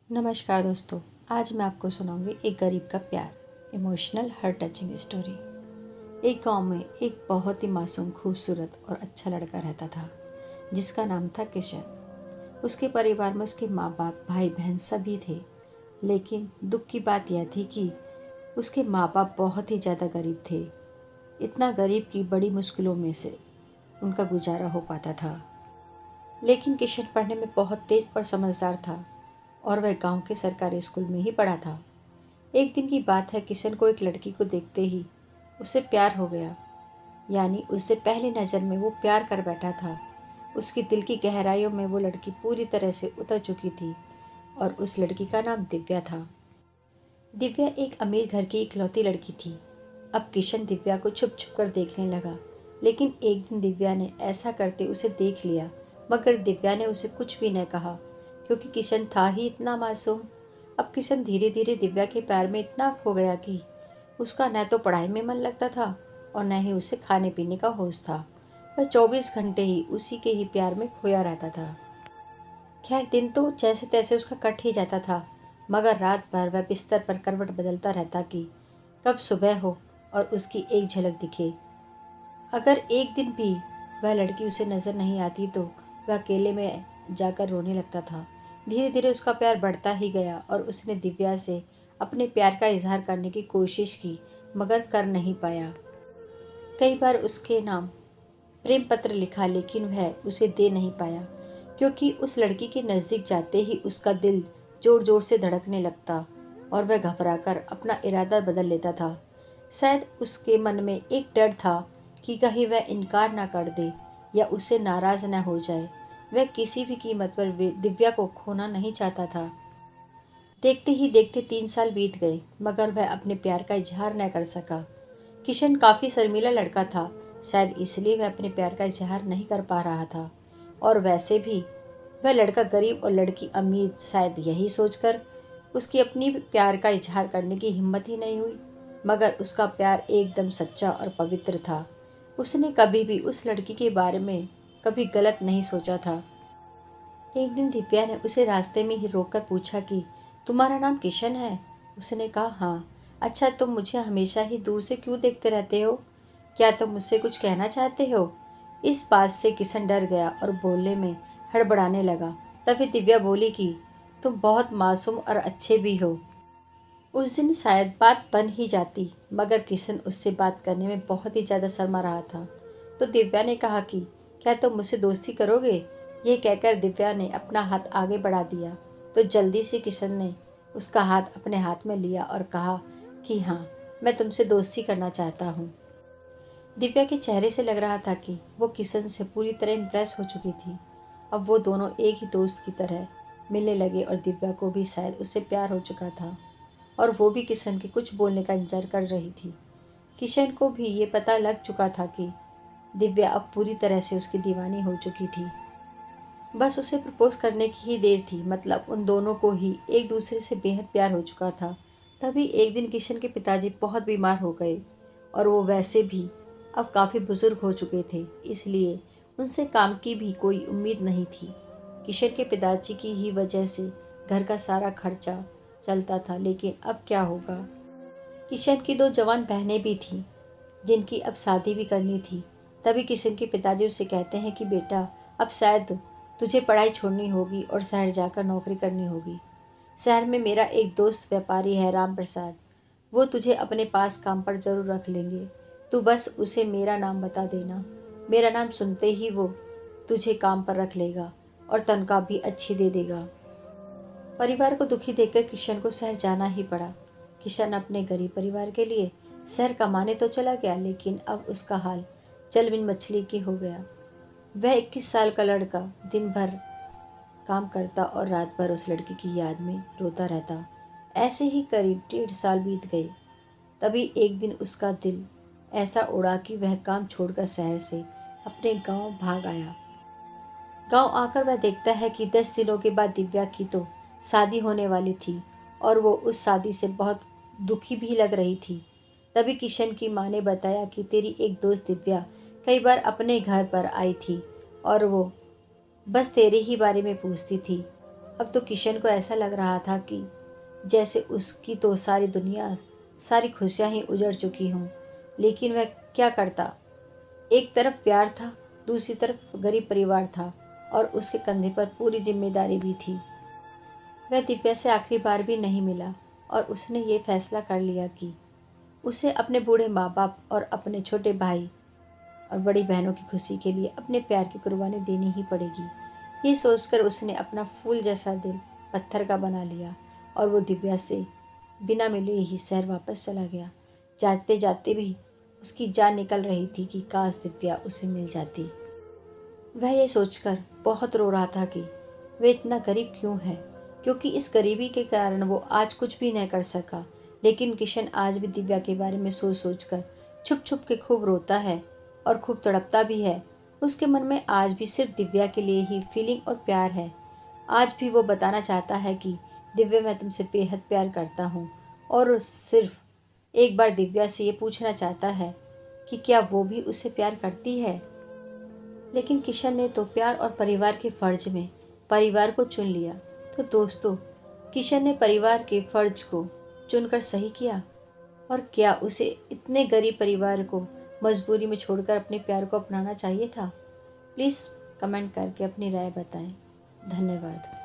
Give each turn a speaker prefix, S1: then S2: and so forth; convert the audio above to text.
S1: नमस्कार दोस्तों। आज मैं आपको सुनाऊंगी एक गरीब का प्यार, इमोशनल हार्ट टचिंग स्टोरी। एक गांव में एक बहुत ही मासूम, खूबसूरत और अच्छा लड़का रहता था जिसका नाम था किशन। उसके परिवार में उसके माँ बाप, भाई बहन सभी थे। लेकिन दुख की बात यह थी कि उसके माँ बाप बहुत ही ज़्यादा गरीब थे। इतना गरीब कि बड़ी मुश्किलों में से उनका गुजारा हो पाता था। लेकिन किशन पढ़ने में बहुत तेज और समझदार था और वह गांव के सरकारी स्कूल में ही पढ़ा था। एक दिन की बात है, किशन को एक लड़की को देखते ही उससे प्यार हो गया। यानी उससे पहली नज़र में वो प्यार कर बैठा था। उसकी दिल की गहराइयों में वो लड़की पूरी तरह से उतर चुकी थी और उस लड़की का नाम दिव्या था। दिव्या एक अमीर घर की इकलौती लड़की थी। अब किशन दिव्या को छुप छुप कर देखने लगा। लेकिन एक दिन दिव्या ने ऐसा करते उसे देख लिया, मगर दिव्या ने उसे कुछ भी न कहा क्योंकि किशन था ही इतना मासूम। अब किशन धीरे धीरे दिव्या के प्यार में इतना खो गया कि उसका न तो पढ़ाई में मन लगता था और न ही उसे खाने पीने का होश था। वह 24 घंटे ही उसी के ही प्यार में खोया रहता था। खैर, दिन तो जैसे तैसे उसका कट ही जाता था, मगर रात भर वह बिस्तर पर करवट बदलता रहता कि कब सुबह हो और उसकी एक झलक दिखे। अगर एक दिन भी वह लड़की उसे नज़र नहीं आती तो वह अकेले में जाकर रोने लगता था। धीरे धीरे उसका प्यार बढ़ता ही गया और उसने दिव्या से अपने प्यार का इजहार करने की कोशिश की, मगर कर नहीं पाया। कई बार उसके नाम प्रेम पत्र लिखा, लेकिन वह उसे दे नहीं पाया क्योंकि उस लड़की के नज़दीक जाते ही उसका दिल जोर जोर से धड़कने लगता और वह घबराकर अपना इरादा बदल लेता था। शायद उसके मन में एक डर था कि कहीं वह इनकार ना कर दे या उससे नाराज़ न हो जाए। वह किसी भी कीमत पर दिव्या को खोना नहीं चाहता था। देखते ही देखते 3 साल बीत गए, मगर वह अपने प्यार का इजहार न कर सका। किशन काफ़ी शर्मीला लड़का था, शायद इसलिए वह अपने प्यार का इजहार नहीं कर पा रहा था। और वैसे भी वह लड़का गरीब और लड़की अमीर, शायद यही सोचकर उसकी अपनी प्यार का इजहार करने की हिम्मत ही नहीं हुई। मगर उसका प्यार एकदम सच्चा और पवित्र था। उसने कभी भी उस लड़की के बारे में कभी गलत नहीं सोचा था। एक दिन दिव्या ने उसे रास्ते में ही रोककर पूछा कि तुम्हारा नाम किशन है? उसने कहा हाँ। अच्छा, तुम मुझे हमेशा ही दूर से क्यों देखते रहते हो? क्या तुम मुझसे कुछ कहना चाहते हो? इस बात से किशन डर गया और बोलने में हड़बड़ाने लगा। तभी दिव्या बोली कि तुम बहुत मासूम और अच्छे भी हो। उस दिन शायद बात बन ही जाती, मगर किशन उससे बात करने में बहुत ही ज़्यादा शर्मा रहा था। तो दिव्या ने कहा कि क्या तुम मुझसे दोस्ती करोगे? ये कहकर दिव्या ने अपना हाथ आगे बढ़ा दिया। तो जल्दी से किशन ने उसका हाथ अपने हाथ में लिया और कहा कि हाँ, मैं तुमसे दोस्ती करना चाहता हूँ। दिव्या के चेहरे से लग रहा था कि वो किशन से पूरी तरह इम्प्रेस हो चुकी थी। अब वो दोनों एक ही दोस्त की तरह मिलने लगे और दिव्या को भी शायद उससे प्यार हो चुका था और वो भी किशन के कुछ बोलने का इंतजार कर रही थी। किशन को भी ये पता लग चुका था कि दिव्या अब पूरी तरह से उसकी दीवानी हो चुकी थी। बस उसे प्रपोज करने की ही देर थी, मतलब उन दोनों को ही एक दूसरे से बेहद प्यार हो चुका था। तभी एक दिन किशन के पिताजी बहुत बीमार हो गए और वो वैसे भी अब काफ़ी बुजुर्ग हो चुके थे, इसलिए उनसे काम की भी कोई उम्मीद नहीं थी। किशन के पिताजी की ही वजह से घर का सारा खर्चा चलता था, लेकिन अब क्या होगा? किशन की दो जवान बहनें भी थीं जिनकी अब शादी भी करनी थी। तभी किशन के पिताजी उसे कहते हैं कि बेटा, अब शायद तुझे पढ़ाई छोड़नी होगी और शहर जाकर नौकरी करनी होगी। शहर में मेरा एक दोस्त व्यापारी है, राम प्रसाद। वो तुझे अपने पास काम पर जरूर रख लेंगे। तू बस उसे मेरा नाम बता देना। मेरा नाम सुनते ही वो तुझे काम पर रख लेगा और तनख्वाह भी अच्छी दे देगा। परिवार को दुखी देखकर किशन को शहर जाना ही पड़ा। किशन अपने गरीब परिवार के लिए शहर कमाने तो चला गया, लेकिन अब उसका हाल जल बिन मछली की हो गया। वह 21 साल का लड़का दिन भर काम करता और रात भर उस लड़की की याद में रोता रहता। ऐसे ही करीब 1.5 साल बीत गए। तभी एक दिन उसका दिल ऐसा उड़ा कि वह काम छोड़कर शहर से अपने गांव भाग आया। गांव आकर वह देखता है कि 10 दिनों के बाद दिव्या की तो शादी होने वाली थी और वो उस शादी से बहुत दुखी भी लग रही थी। तभी किशन की माँ ने बताया कि तेरी एक दोस्त दिव्या कई बार अपने घर पर आई थी और वो बस तेरे ही बारे में पूछती थी। अब तो किशन को ऐसा लग रहा था कि जैसे उसकी तो सारी दुनिया, सारी खुशियाँ ही उजड़ चुकी हों। लेकिन वह क्या करता? एक तरफ प्यार था, दूसरी तरफ गरीब परिवार था और उसके कंधे पर पूरी जिम्मेदारी भी थी। वह दिव्या से आखिरी बार भी नहीं मिला और उसने ये फैसला कर लिया कि उसे अपने बूढ़े माँ बाप और अपने छोटे भाई और बड़ी बहनों की खुशी के लिए अपने प्यार की कुर्बानी देनी ही पड़ेगी। ये सोचकर उसने अपना फूल जैसा दिल पत्थर का बना लिया और वो दिव्या से बिना मिले ही शहर वापस चला गया। जाते जाते भी उसकी जान निकल रही थी कि काश दिव्या उसे मिल जाती। वह ये सोचकर बहुत रो रहा था कि वे इतना गरीब क्यों है, क्योंकि इस गरीबी के कारण वो आज कुछ भी नहीं कर सका। लेकिन किशन आज भी दिव्या के बारे में सोच सोच कर छुप छुप के खूब रोता है और खूब तड़पता भी है। उसके मन में आज भी सिर्फ दिव्या के लिए ही फीलिंग और प्यार है। आज भी वो बताना चाहता है कि दिव्या, मैं तुमसे बेहद प्यार करता हूँ। और सिर्फ एक बार दिव्या से ये पूछना चाहता है कि क्या वो भी उससे प्यार करती है। लेकिन किशन ने तो प्यार और परिवार के फर्ज में परिवार को चुन लिया। तो दोस्तों, किशन ने परिवार के फर्ज को चुनकर सही किया? और क्या उसे इतने गरीब परिवार को मजबूरी में छोड़कर अपने प्यार को अपनाना चाहिए था? प्लीज़ कमेंट करके अपनी राय बताएं। धन्यवाद।